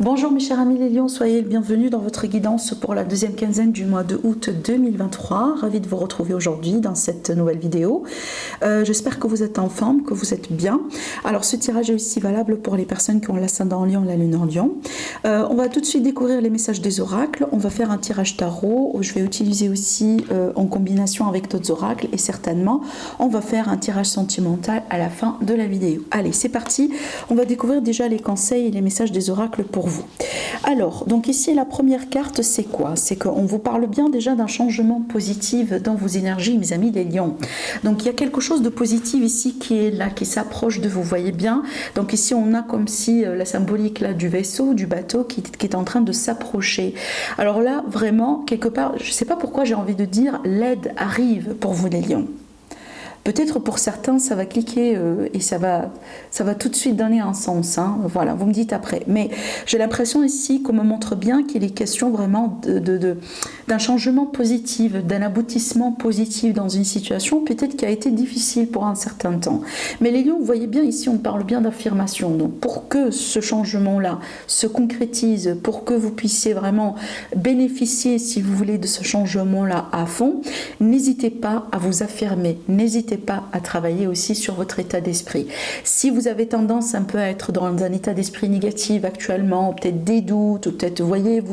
Bonjour mes chers amis les lions, soyez les bienvenus dans votre guidance pour la deuxième quinzaine du mois de août 2023. Ravi de vous retrouver aujourd'hui dans cette nouvelle vidéo. J'espère que vous êtes en forme, que vous êtes bien. Alors ce tirage est aussi valable pour les personnes qui ont l'ascendant en lion, la lune en lion. On va tout de suite découvrir les messages des oracles. On va faire un tirage tarot. Je vais utiliser aussi en combination avec d'autres oracles et certainement on va faire un tirage sentimental à la fin de la vidéo. Allez, c'est parti. On va découvrir déjà les conseils et les messages des oracles pour vous. Alors, donc ici la première carte c'est quoi? C'est qu'on vous parle bien déjà d'un changement positif dans vos énergies mes amis les lions. Donc il y a quelque chose de positif ici qui est là, qui s'approche de vous, voyez bien. Donc ici on a comme si la symbolique là du vaisseau, du bateau qui est en train de s'approcher. Alors là vraiment quelque part, je ne sais pas pourquoi j'ai envie de dire l'aide arrive pour vous les lions. Peut-être pour certains, ça va cliquer et ça va tout de suite donner un sens. Hein. Voilà, vous me dites après. Mais j'ai l'impression ici qu'on me montre bien qu'il est question vraiment d'un changement positif, d'un aboutissement positif dans une situation peut-être qui a été difficile pour un certain temps. Mais les lions, vous voyez bien ici, on parle bien d'affirmation. Donc pour que ce changement-là se concrétise, pour que vous puissiez vraiment bénéficier, si vous voulez, de ce changement-là à fond, n'hésitez pas à vous affirmer, n'hésitez pas à travailler aussi sur votre état d'esprit. Si vous avez tendance un peu à être dans un état d'esprit négatif actuellement, peut-être des doutes, ou peut-être, voyez,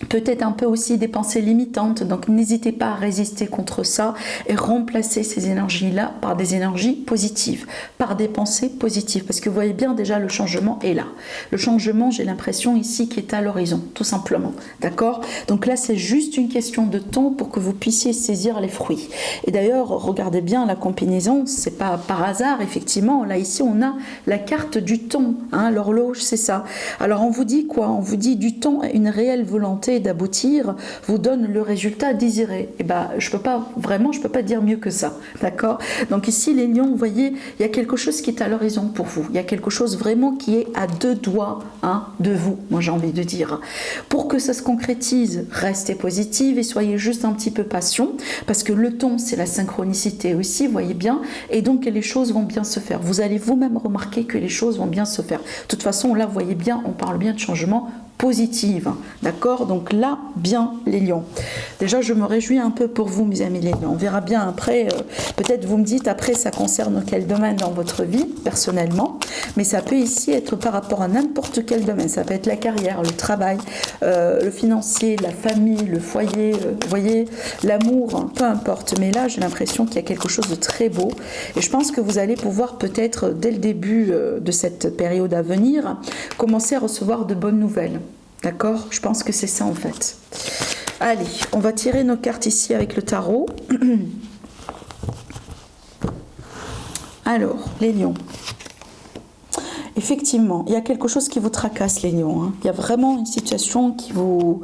peut-être un peu aussi des pensées limitantes, donc n'hésitez pas à résister contre ça et remplacer ces énergies-là par des énergies positives, par des pensées positives, parce que vous voyez bien déjà le changement est là. Le changement, j'ai l'impression ici qui est à l'horizon, tout simplement, d'accord? Donc là, c'est juste une question de temps pour que vous puissiez saisir les fruits. Et d'ailleurs, regardez bien la combinaison, c'est pas par hasard, effectivement, là ici on a la carte du temps, hein, l'horloge, c'est ça. Alors on vous dit quoi? On vous dit du temps, une réelle volonté d'aboutir vous donne le résultat désiré. Et ben, je peux pas dire mieux que ça, d'accord? Donc ici, les lions, vous voyez, il y a quelque chose qui est à l'horizon pour vous. Il y a quelque chose vraiment qui est à deux doigts de vous, moi j'ai envie de dire. Pour que ça se concrétise, restez positive et soyez juste un petit peu patient, parce que le temps, c'est la synchronicité aussi, vous voyez bien, et donc les choses vont bien se faire. Vous allez vous-même remarquer que les choses vont bien se faire. De toute façon, là, vous voyez bien, on parle bien de changement positive, d'accord? Donc là, bien les lions. Déjà, je me réjouis un peu pour vous, mes amis les lions. On verra bien après, peut-être vous me dites après, ça concerne quel domaine dans votre vie, personnellement, mais ça peut ici être par rapport à n'importe quel domaine. Ça peut être la carrière, le travail, le financier, la famille, le foyer, vous voyez, l'amour, hein, peu importe. Mais là, j'ai l'impression qu'il y a quelque chose de très beau et je pense que vous allez pouvoir peut-être, dès le début de cette période à venir, commencer à recevoir de bonnes nouvelles. D'accord? Je pense que c'est ça en fait. Allez, on va tirer nos cartes ici avec le tarot. Alors, les lions. Effectivement, il y a quelque chose qui vous tracasse les lions. Hein. Il y a vraiment une situation qui vous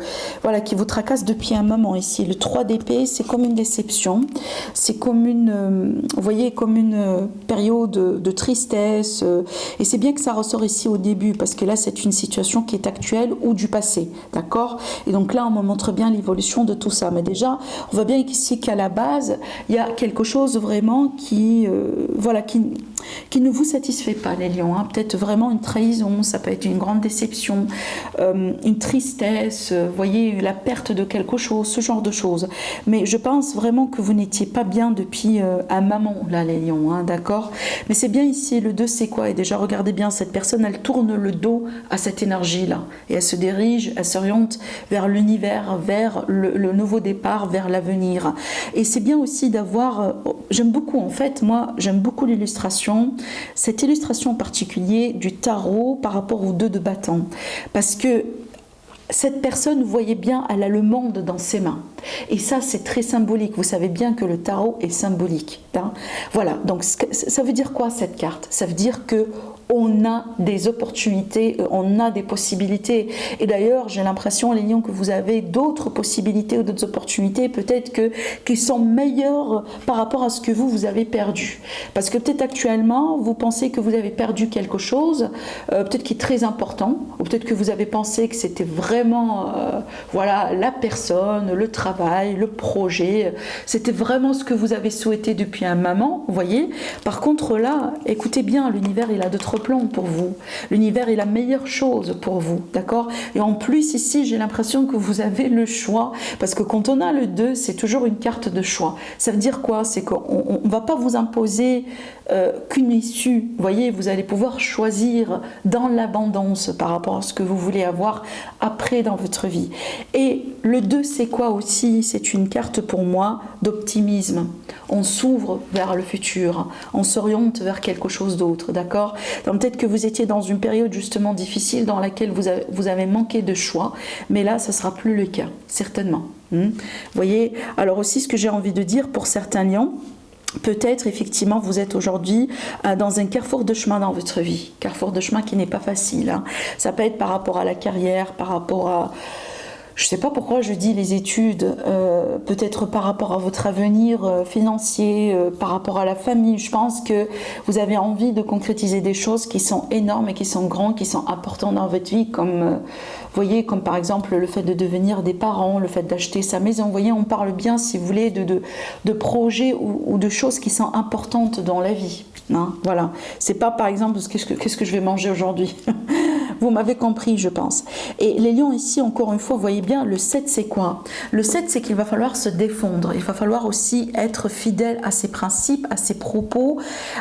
tracasse depuis un moment ici. Le 3 d'épée, c'est comme une déception. C'est comme vous voyez, comme une période de tristesse. Et c'est bien que ça ressort ici au début, parce que là, c'est une situation qui est actuelle ou du passé. D'accord? Et donc là, on me montre bien l'évolution de tout ça. Mais déjà, on voit bien ici qu'à la base, il y a quelque chose vraiment qui ne vous satisfait pas, les lions. Hein. Peut-être vraiment une trahison, ça peut être une grande déception, une tristesse, vous voyez, la perte de quelque chose, ce genre de choses. Mais je pense vraiment que vous n'étiez pas bien depuis un moment, là, les lions, hein, d'accord? Mais c'est bien ici, le 2, c'est quoi? Et déjà, regardez bien, cette personne, elle tourne le dos à cette énergie-là. Et elle se dirige, elle s'oriente vers l'univers, vers le nouveau départ, vers l'avenir. Et c'est bien aussi d'avoir... j'aime beaucoup, en fait, moi, j'aime beaucoup l'illustration. Cette illustration en particulier du tarot par rapport aux 2 de bâton. Parce que cette personne, vous voyez bien, elle a le monde dans ses mains. Et ça, c'est très symbolique. Vous savez bien que le tarot est symbolique. Hein. Voilà, donc ça veut dire quoi cette carte? Ça veut dire que on a des opportunités, on a des possibilités. Et d'ailleurs, j'ai l'impression, les lions, que vous avez d'autres possibilités ou d'autres opportunités, peut-être qui sont meilleures par rapport à ce que vous avez perdu. Parce que peut-être actuellement, vous pensez que vous avez perdu quelque chose, peut-être qui est très important, ou peut-être que vous avez pensé que c'était vraiment la personne, le travail, travail, le projet. C'était vraiment ce que vous avez souhaité depuis un moment, vous voyez. Par contre là, écoutez bien, l'univers il a d'autres plans pour vous. L'univers est la meilleure chose pour vous, d'accord? Et en plus ici, j'ai l'impression que vous avez le choix, parce que quand on a le 2, c'est toujours une carte de choix. Ça veut dire quoi? C'est qu'on ne va pas vous imposer qu'une issue. Vous voyez, vous allez pouvoir choisir dans l'abondance par rapport à ce que vous voulez avoir après dans votre vie. Et le 2, c'est quoi aussi? C'est une carte pour moi d'optimisme. On s'ouvre vers le futur, on s'oriente vers quelque chose d'autre, d'accord? Donc peut-être que vous étiez dans une période justement difficile dans laquelle vous avez manqué de choix, mais là, ça ne sera plus le cas, certainement. Vous voyez? Alors aussi, ce que j'ai envie de dire pour certains lions, peut-être effectivement vous êtes aujourd'hui dans un carrefour de chemin dans votre vie, carrefour de chemin qui n'est pas facile, hein. Ça peut être par rapport à la carrière, par rapport à, je ne sais pas pourquoi je dis les études, peut-être par rapport à votre avenir financier, par rapport à la famille. Je pense que vous avez envie de concrétiser des choses qui sont énormes et qui sont grandes, qui sont importantes dans votre vie, comme, vous voyez, comme par exemple le fait de devenir des parents, le fait d'acheter sa maison. Vous voyez, on parle bien, si vous voulez, de projets ou de choses qui sont importantes dans la vie. Hein, voilà. C'est pas par exemple qu'est-ce que je vais manger aujourd'hui. Vous m'avez compris, je pense. Et les lions ici, encore une fois, vous voyez bien, le 7, c'est quoi? Le 7, c'est qu'il va falloir se défendre. Il va falloir aussi être fidèle à ses principes, à ses propos,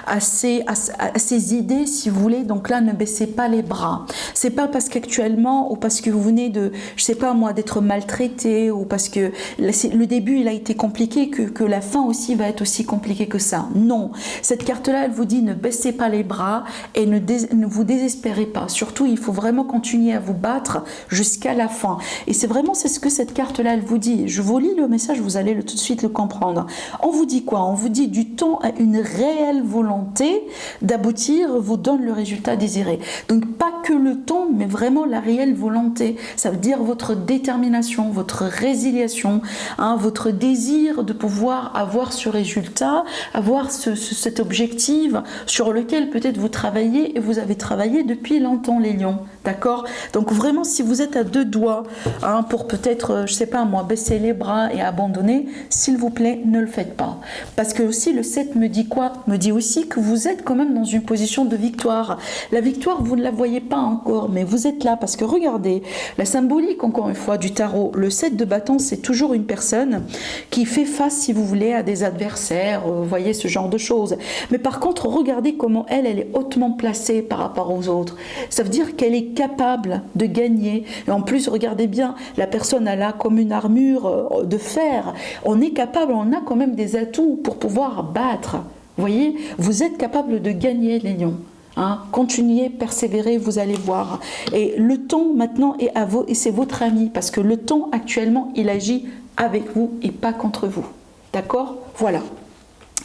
à ses idées, si vous voulez. Donc là, ne baissez pas les bras. C'est pas parce qu'actuellement, ou parce que vous venez de, je sais pas moi, d'être maltraité, ou parce que le début, il a été compliqué, que la fin aussi va être aussi compliquée que ça. Non. Cette carte-là, elle vous dit, ne baissez pas les bras et ne vous désespérez pas. Surtout, il faut vraiment continuer à vous battre jusqu'à la fin. Et c'est ce que cette carte-là, elle vous dit. Je vous lis le message, vous allez tout de suite le comprendre. On vous dit quoi? On vous dit du temps à une réelle volonté d'aboutir vous donne le résultat désiré. Donc pas que le temps, mais vraiment la réelle volonté. Ça veut dire votre détermination, votre résiliation, hein, votre désir de pouvoir avoir ce résultat, avoir cet objectif sur lequel peut-être vous travaillez et vous avez travaillé depuis longtemps, les lions. D'accord? Donc vraiment, si vous êtes à deux doigts, hein, pour peut-être, je sais pas moi, baisser les bras et abandonner, s'il vous plaît, ne le faites pas. Parce que aussi le 7 me dit quoi? Me dit aussi que vous êtes quand même dans une position de victoire. La victoire, vous ne la voyez pas encore, mais vous êtes là. Parce que regardez, la symbolique, encore une fois, du tarot, le 7 de bâton, c'est toujours une personne qui fait face, si vous voulez, à des adversaires, vous voyez, ce genre de choses. Mais par contre, regardez comment elle est hautement placée par rapport aux autres. Ça veut dire qu'elle est capable de gagner. Et en plus, regardez bien, la personne elle a comme une armure de fer. On est capable, on a quand même des atouts pour pouvoir battre. Vous voyez, vous êtes capable de gagner, les lions. Hein, continuez, persévérez, vous allez voir. Et le temps maintenant est à vous, et c'est votre ami, parce que le temps actuellement, il agit avec vous et pas contre vous. D'accord? Voilà.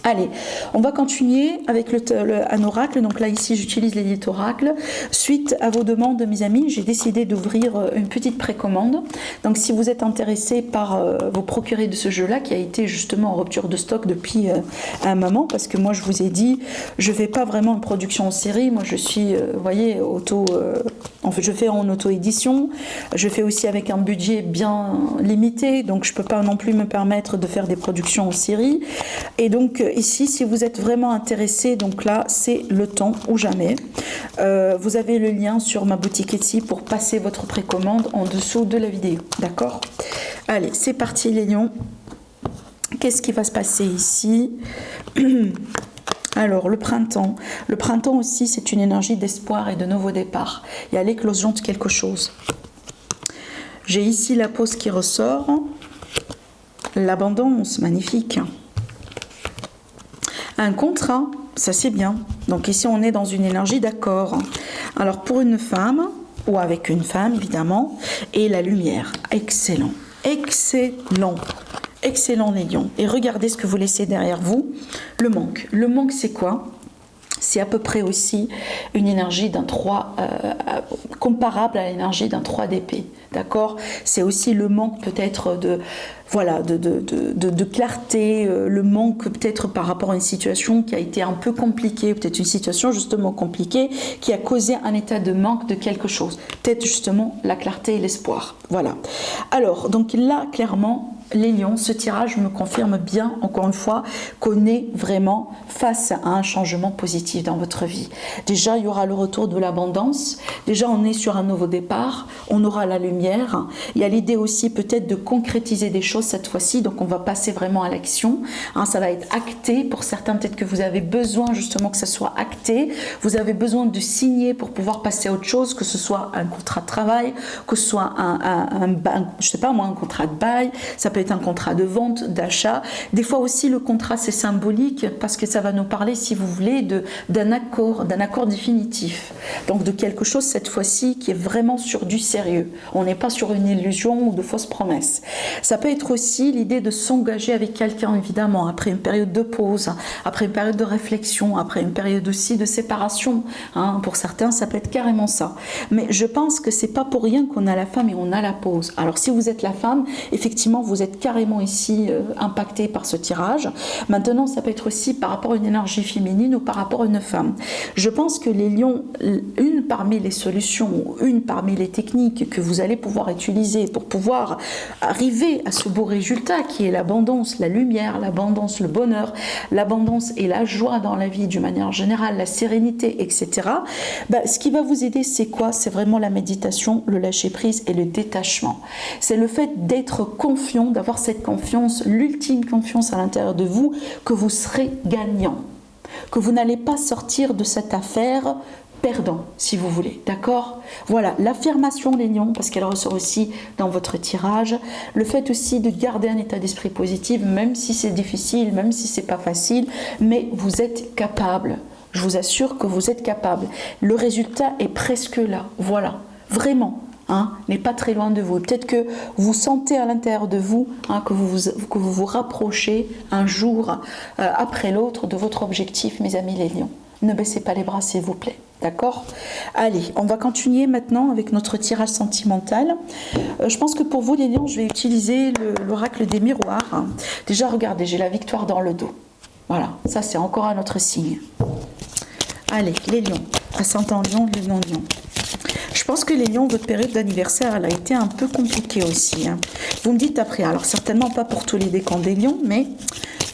Allez, on va continuer avec un oracle. Donc là, ici, j'utilise l'élite oracle. Suite à vos demandes, mes amis, j'ai décidé d'ouvrir une petite précommande. Donc, si vous êtes intéressé par vous procurer de ce jeu-là, qui a été justement en rupture de stock depuis un moment, parce que moi, je vous ai dit, je ne fais pas vraiment une production en série. Moi, je suis, vous voyez, en fait, je fais en auto-édition. Je fais aussi avec un budget bien limité. Donc, je ne peux pas non plus me permettre de faire des productions en série. Et donc, ici, si vous êtes vraiment intéressé, donc là, c'est le temps ou jamais. Vous avez le lien sur ma boutique Etsy pour passer votre précommande en dessous de la vidéo. D'accord? Allez, c'est parti, les lions. Qu'est-ce qui va se passer ici? Alors, le printemps. Le printemps aussi, c'est une énergie d'espoir et de nouveau départ. Il y a l'éclosion de quelque chose. J'ai ici la pause qui ressort. L'abondance, magnifique. Un contrat, ça c'est bien. Donc ici, on est dans une énergie d'accord. Alors, pour une femme, ou avec une femme, évidemment, et la lumière. Excellent. Excellent. Excellent, les lions. Et regardez ce que vous laissez derrière vous. Le manque. Le manque, c'est quoi? C'est à peu près aussi une énergie d'un 3, comparable à l'énergie d'un 3 d'épée. D'accord? C'est aussi le manque peut-être de clarté, le manque peut-être par rapport à une situation qui a été un peu compliquée, peut-être une situation justement compliquée qui a causé un état de manque de quelque chose. Peut-être justement la clarté et l'espoir. Voilà. Alors, donc là, clairement, les lions, ce tirage me confirme bien, encore une fois, qu'on est vraiment face à un changement positif dans votre vie. Déjà, il y aura le retour de l'abondance. Déjà, on est sur un nouveau départ. On aura la lumière. Il y a l'idée aussi peut-être de concrétiser des choses cette fois-ci. Donc, on va passer vraiment à l'action. Ça va être acté. Pour certains, peut-être que vous avez besoin justement que ça soit acté. Vous avez besoin de signer pour pouvoir passer à autre chose, que ce soit un contrat de travail, que ce soit je sais pas moi, un contrat de bail. Ça peut être un contrat de vente, d'achat. Des fois aussi, le contrat, c'est symbolique parce que ça va nous parler, si vous voulez, d'un accord définitif. Donc, de quelque chose, cette fois-ci, qui est vraiment sur du sérieux. On n'est pas sur une illusion ou de fausses promesses. Ça peut être aussi l'idée de s'engager avec quelqu'un, évidemment, après une période de pause, après une période de réflexion, après une période aussi de séparation. Pour certains, ça peut être carrément ça. Mais je pense que c'est pas pour rien qu'on a la femme et on a la pause. Alors, si vous êtes la femme, effectivement, vous êtes carrément ici impacté par ce tirage. Maintenant, ça peut être aussi par rapport à une énergie féminine ou par rapport à une femme. Je pense que les lions, une parmi les solutions, une parmi les techniques que vous allez pouvoir utiliser pour pouvoir arriver à ce beau résultat qui est l'abondance, la lumière, l'abondance, le bonheur, l'abondance et la joie dans la vie d'une manière générale, la sérénité, etc. Ce qui va vous aider, c'est quoi? C'est vraiment la méditation, le lâcher-prise et le détachement. C'est le fait d'être confiant, d'avoir cette confiance, l'ultime confiance à l'intérieur de vous, que vous serez gagnant, que vous n'allez pas sortir de cette affaire perdant, si vous voulez, d'accord? Voilà, l'affirmation les lions, parce qu'elle ressort aussi dans votre tirage, le fait aussi de garder un état d'esprit positif, même si c'est difficile, même si c'est pas facile, mais vous êtes capable, je vous assure que vous êtes capable, le résultat est presque là, voilà, vraiment. N'est pas très loin de vous. Peut-être que vous sentez à l'intérieur de vous que vous vous rapprochez un jour après l'autre de votre objectif, mes amis les lions. Ne baissez pas les bras, s'il vous plaît. D'accord? Allez, on va continuer maintenant avec notre tirage sentimental. Je pense que pour vous, les lions, je vais utiliser l'oracle des miroirs. Déjà, regardez, j'ai la victoire dans le dos. Voilà, ça c'est encore un autre signe. Allez, les lions. Ascendant lion, les lions. Je pense que les lions, votre période d'anniversaire, elle a été un peu compliquée aussi. Vous me dites après, alors certainement pas pour tous les décans des lions, mais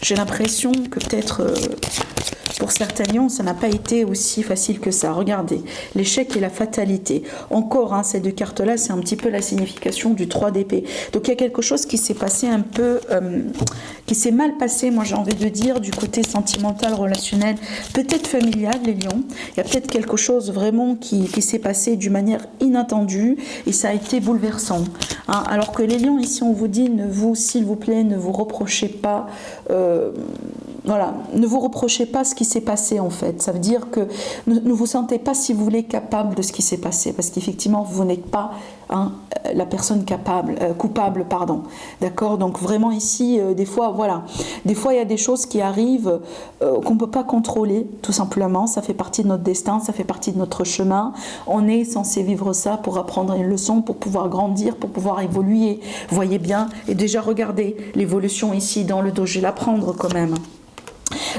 j'ai l'impression que peut-être pour certains lions, ça n'a pas été aussi facile que ça. Regardez, l'échec et la fatalité. Encore, ces deux cartes-là, c'est un petit peu la signification du 3 d'épée. Donc il y a quelque chose qui s'est passé un peu, qui s'est mal passé, moi j'ai envie de dire, du côté sentimental, relationnel, peut-être familial, les lions. Il y a peut-être quelque chose vraiment qui s'est passé d'une manière inattendue et ça a été bouleversant. Alors que les lions, ici, on vous dit, s'il vous plaît, ne vous reprochez pas... Voilà, ne vous reprochez pas ce qui s'est passé en fait. Ça veut dire que ne vous sentez pas, si vous voulez, capable de ce qui s'est passé, parce qu'effectivement vous n'êtes pas la personne coupable, pardon. D'accord? Donc vraiment ici, des fois, voilà, des fois il y a des choses qui arrivent qu'on ne peut pas contrôler, tout simplement. Ça fait partie de notre destin, ça fait partie de notre chemin. On est censé vivre ça pour apprendre une leçon, pour pouvoir grandir, pour pouvoir évoluer. Vous voyez bien, et déjà regardez l'évolution ici dans le dos, je vais la prendre quand même.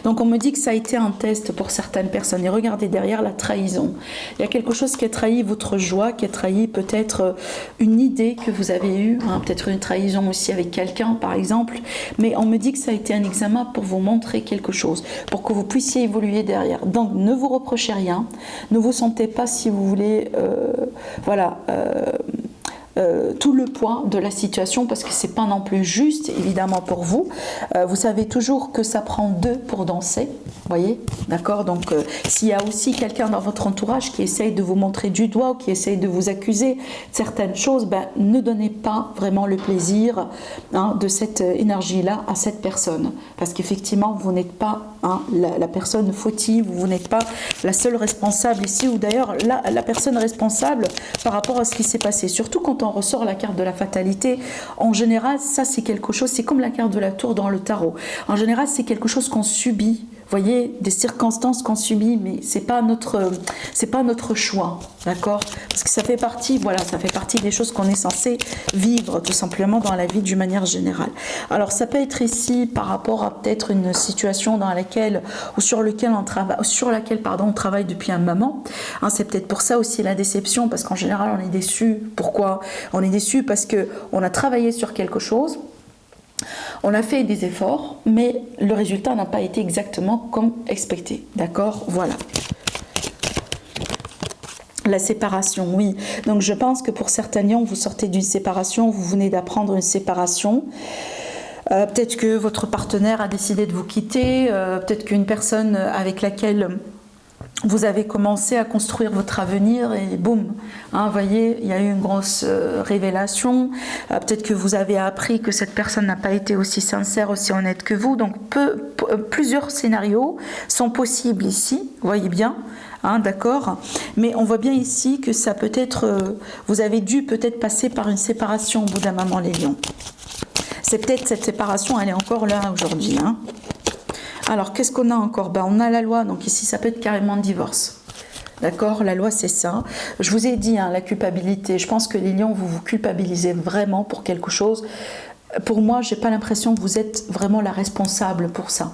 Donc on me dit que ça a été un test pour certaines personnes. Et regardez derrière la trahison. Il y a quelque chose qui a trahi votre joie, qui a trahi peut-être une idée que vous avez eue, peut-être une trahison aussi avec quelqu'un par exemple. Mais on me dit que ça a été un examen pour vous montrer quelque chose, pour que vous puissiez évoluer derrière. Donc ne vous reprochez rien, ne vous sentez pas, si vous voulez, tout le poids de la situation, parce que c'est pas non plus juste évidemment pour vous. Vous savez toujours que ça prend deux pour danser, voyez, d'accord? Donc s'il y a aussi quelqu'un dans votre entourage qui essaye de vous montrer du doigt ou qui essaye de vous accuser de certaines choses, ne donnez pas vraiment le plaisir de cette énergie-là à cette personne, parce qu'effectivement vous n'êtes pas la personne fautive, vous n'êtes pas la seule responsable ici, ou d'ailleurs la personne responsable par rapport à ce qui s'est passé, surtout quand on ressort la carte de la fatalité. En général, ça c'est quelque chose, c'est comme la carte de la tour dans le tarot. En général, c'est quelque chose qu'on subit. Vous voyez, des circonstances qu'on subit, mais c'est pas notre choix, d'accord? Parce que ça fait partie, ça fait partie des choses qu'on est censé vivre tout simplement dans la vie d'une manière générale. Alors ça peut être ici par rapport à peut-être une situation dans laquelle ou sur laquelle on travaille depuis un moment. C'est peut-être pour ça aussi la déception, parce qu'en général on est déçu. Pourquoi? On est déçu parce que on a travaillé sur quelque chose. On a fait des efforts, mais le résultat n'a pas été exactement comme expecté. D'accord? Voilà. La séparation, oui. Donc je pense que pour certains lions, vous sortez d'une séparation, vous venez d'apprendre une séparation. Peut-être que votre partenaire a décidé de vous quitter, peut-être qu'une personne avec laquelle vous avez commencé à construire votre avenir et boum, hein, voyez, il y a eu une grosse révélation. Peut-être que vous avez appris que cette personne n'a pas été aussi sincère, aussi honnête que vous. Donc plusieurs scénarios sont possibles ici, voyez bien. Hein, d'accord, mais on voit bien ici que ça peut être, vous avez dû peut-être passer par une séparation au bout d'un moment, les lions. C'est peut-être cette séparation, elle est encore là aujourd'hui. Hein. Alors, qu'est-ce qu'on a encore? On a la loi, donc ici, ça peut être carrément le divorce. D'accord? La loi, c'est ça. Je vous ai dit, hein, la culpabilité. Je pense que les lions, vous vous culpabilisez vraiment pour quelque chose. Pour moi, je n'ai pas l'impression que vous êtes vraiment la responsable pour ça.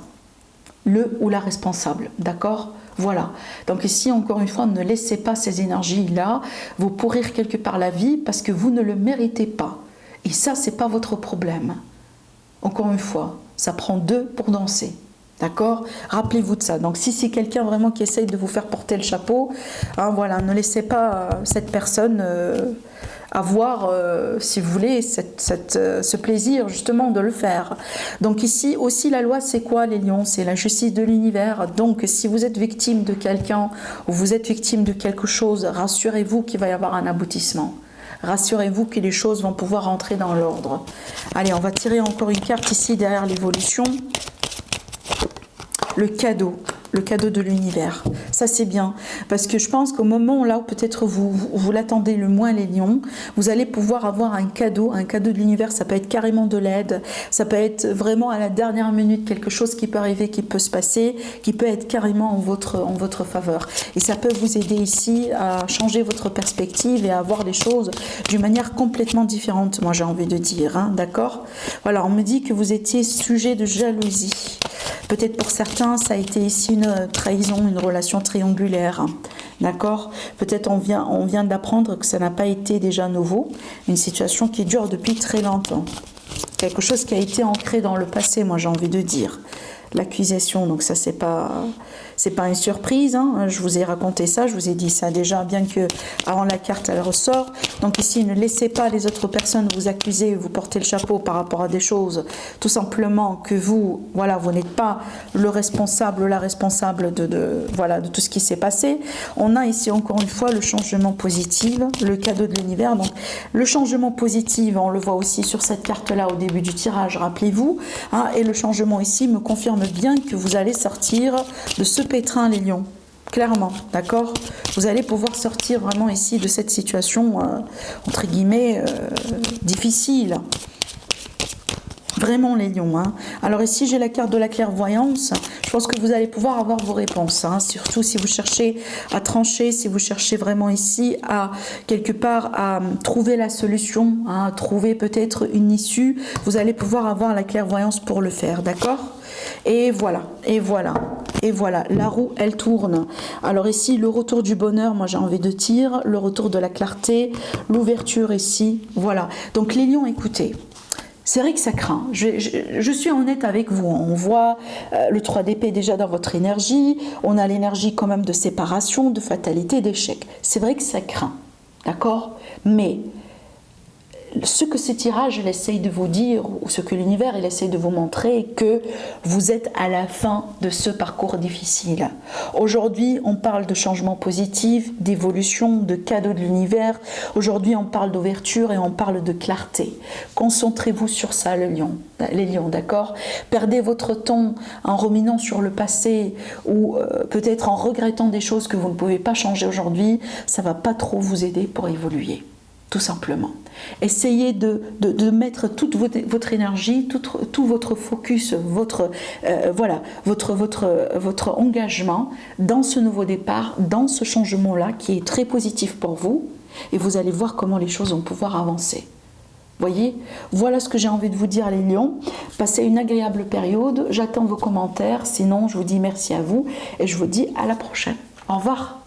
Le ou la responsable. D'accord? Voilà. Donc ici, encore une fois, ne laissez pas ces énergies-là vous pourrir quelque part la vie parce que vous ne le méritez pas. Et ça, c'est pas votre problème. Encore une fois, ça prend deux pour danser. D'accord? Rappelez-vous de ça. Donc si c'est quelqu'un vraiment qui essaye de vous faire porter le chapeau, hein, voilà, ne laissez pas cette personne avoir, si vous voulez, ce plaisir justement de le faire. Donc ici aussi la loi, c'est quoi les lions? C'est la justice de l'univers. Donc si vous êtes victime de quelqu'un ou vous êtes victime de quelque chose, rassurez-vous qu'il va y avoir un aboutissement. Rassurez-vous que les choses vont pouvoir entrer dans l'ordre. Allez, on va tirer encore une carte ici derrière l'évolution. Le cadeau de l'univers. Ça, c'est bien. Parce que je pense qu'au moment là où peut-être vous l'attendez le moins, les lions, vous allez pouvoir avoir un cadeau de l'univers. Ça peut être carrément de l'aide. Ça peut être vraiment à la dernière minute quelque chose qui peut arriver, qui peut se passer, qui peut être carrément en votre faveur. Et ça peut vous aider ici à changer votre perspective et à voir les choses d'une manière complètement différente, moi j'ai envie de dire. Hein, d'accord? Voilà, on me dit que vous étiez sujet de jalousie. Peut-être pour certains, ça a été ici une trahison, une relation triangulaire. D'accord? Peut-être on vient d'apprendre que ça n'a pas été déjà nouveau. Une situation qui dure depuis très longtemps. Quelque chose qui a été ancré dans le passé, moi j'ai envie de dire. L'accusation, donc ça c'est pas une surprise, hein. Je vous ai raconté ça, je vous ai dit ça déjà, bien que avant la carte elle ressort. Donc ici, ne laissez pas les autres personnes vous accuser, vous porter le chapeau par rapport à des choses, tout simplement que vous, voilà, vous n'êtes pas le responsable ou la responsable de tout ce qui s'est passé. On a ici encore une fois le changement positif, le cadeau de l'univers. Donc le changement positif, on le voit aussi sur cette carte-là au début du tirage, rappelez-vous, hein, et le changement ici me confirme bien que vous allez sortir de ce pétrin, les lions. Clairement, d'accord? Vous allez pouvoir sortir vraiment ici de cette situation, entre guillemets, difficile. Vraiment les lions. Hein. Alors ici, j'ai la carte de la clairvoyance. Je pense que vous allez pouvoir avoir vos réponses. Hein. Surtout si vous cherchez à trancher, si vous cherchez vraiment ici à, quelque part, à trouver la solution, hein, à trouver peut-être une issue, vous allez pouvoir avoir la clairvoyance pour le faire, d'accord? Et voilà, et voilà. Et voilà, la roue, elle tourne. Alors ici, le retour du bonheur, moi j'ai envie de dire, le retour de la clarté, l'ouverture ici, voilà. Donc les lions, écoutez, c'est vrai que ça craint. Je suis honnête avec vous. On voit le 3 d'épée déjà dans votre énergie. On a l'énergie quand même de séparation, de fatalité, d'échec. C'est vrai que ça craint, d'accord? Mais ce que ce tirage il essaye de vous dire, ou ce que l'univers il essaye de vous montrer, que vous êtes à la fin de ce parcours difficile. Aujourd'hui, on parle de changement positif, d'évolution, de cadeau de l'univers. Aujourd'hui, on parle d'ouverture et on parle de clarté. Concentrez-vous sur ça, les lions, d'accord? Perdez votre temps en ruminant sur le passé ou peut-être en regrettant des choses que vous ne pouvez pas changer aujourd'hui. Ça ne va pas trop vous aider pour évoluer. Tout simplement. Essayez de mettre toute votre énergie, tout votre focus, votre engagement dans ce nouveau départ, dans ce changement-là qui est très positif pour vous, et vous allez voir comment les choses vont pouvoir avancer. Voyez, voilà ce que j'ai envie de vous dire, les lions. Passez une agréable période. J'attends vos commentaires. Sinon, je vous dis merci à vous et je vous dis à la prochaine. Au revoir.